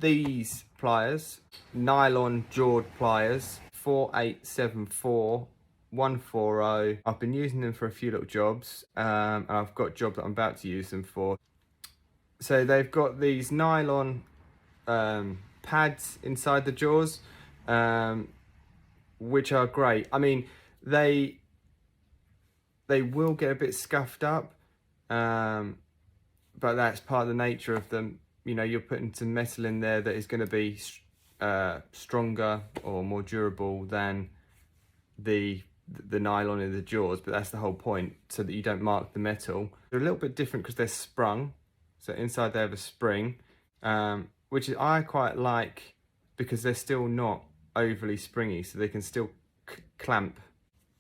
these pliers, nylon jawed pliers, 4874 140. I've been using them for a few little jobs, and I've got a job that I'm about to use them for. So they've got these nylon pads inside the jaws, which are great. I mean, they will get a bit scuffed up, but that's part of the nature of them. You know, you're putting some metal in there that is going to be stronger or more durable than the nylon in the jaws, but that's the whole point, so that you don't mark the metal. They're a little bit different because they're sprung, so inside they have a spring, which I quite like because they're still not overly springy, so they can still clamp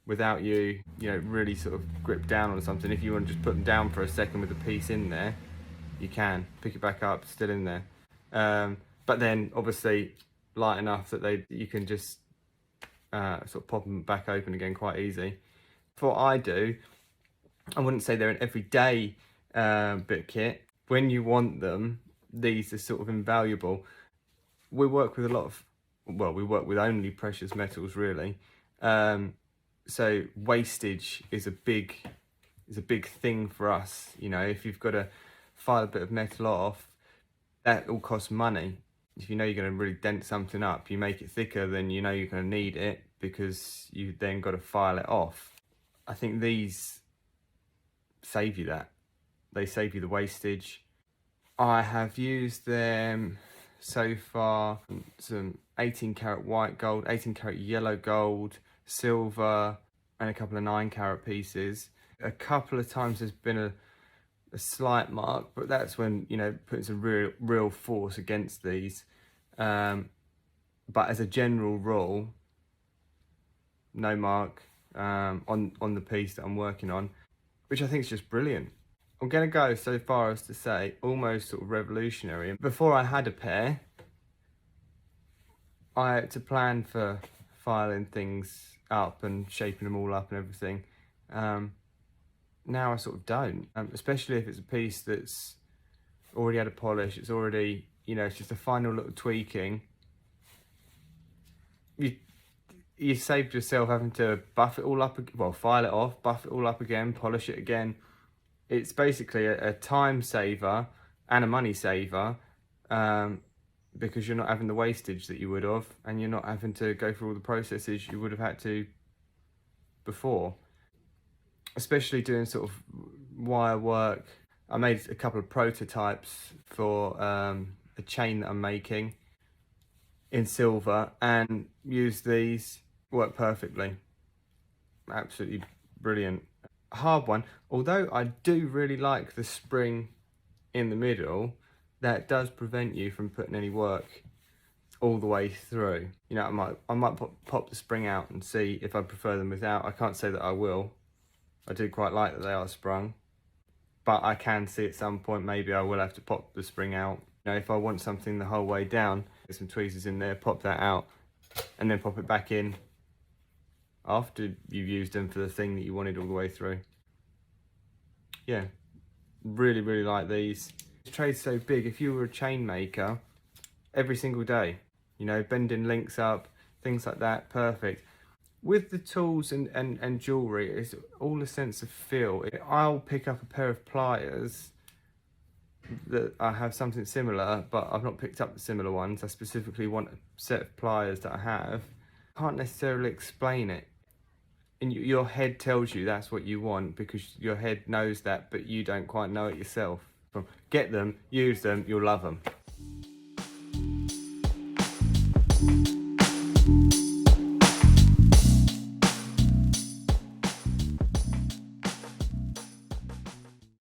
without you know, really sort of grip down on something. If you want to just put them down for a second with a piece in there, you can pick it back up, still in there. But then obviously light enough that you can just sort of pop them back open again quite easy. For what I do, I wouldn't say they're an everyday bit kit. When you want them, these are sort of invaluable. We work with a lot of, well, we work with only precious metals really. So wastage is a big thing for us. You know, if you've got to file a bit of metal off, that all costs money. If you know you're going to really dent something up, you make it thicker, then you know you're going to need it, because you then got to file it off. I think these save you that. They save you the wastage. I have used them so far, some 18 karat white gold, 18 karat yellow gold, silver, and a couple of 9 karat pieces. A couple of times there's been a slight mark, but that's when, you know, putting some real force against these. But as a general rule, no mark on the piece that I'm working on, which I think is just brilliant. I'm going to go so far as to say almost sort of revolutionary. Before I had a pair, I had to plan for filing things up and shaping them all up and everything. Now I sort of don't, especially if it's a piece that's already had a polish, it's already, you know, it's just a final little tweaking. You saved yourself having to buff it all up, well, file it off, buff it all up again, polish it again. It's basically a time saver and a money saver, because you're not having the wastage that you would have, and you're not having to go through all the processes you would have had to before. Especially doing sort of wire work. I made a couple of prototypes for a chain that I'm making in silver, and used these. Work perfectly. Absolutely brilliant. Hard one, although I do really like the spring in the middle, that does prevent you from putting any work all the way through. You know, I might pop the spring out and see if I prefer them without. I can't say that I will. I do quite like that they are sprung, but I can see at some point maybe I will have to pop the spring out. You know, if I want something the whole way down, get some tweezers in there, pop that out, and then pop it back in after you've used them for the thing that you wanted all the way through. Yeah, really like these. The trade's so big. If you were a chain maker, every single day, you know, bending links up, things like that, perfect. With the tools and jewellery, it's all a sense of feel. I'll pick up a pair of pliers that I have something similar, but I've not picked up the similar ones. I specifically want a set of pliers that I have. I can't necessarily explain it. And your head tells you that's what you want, because your head knows that, but you don't quite know it yourself. Get them, use them, you'll love them.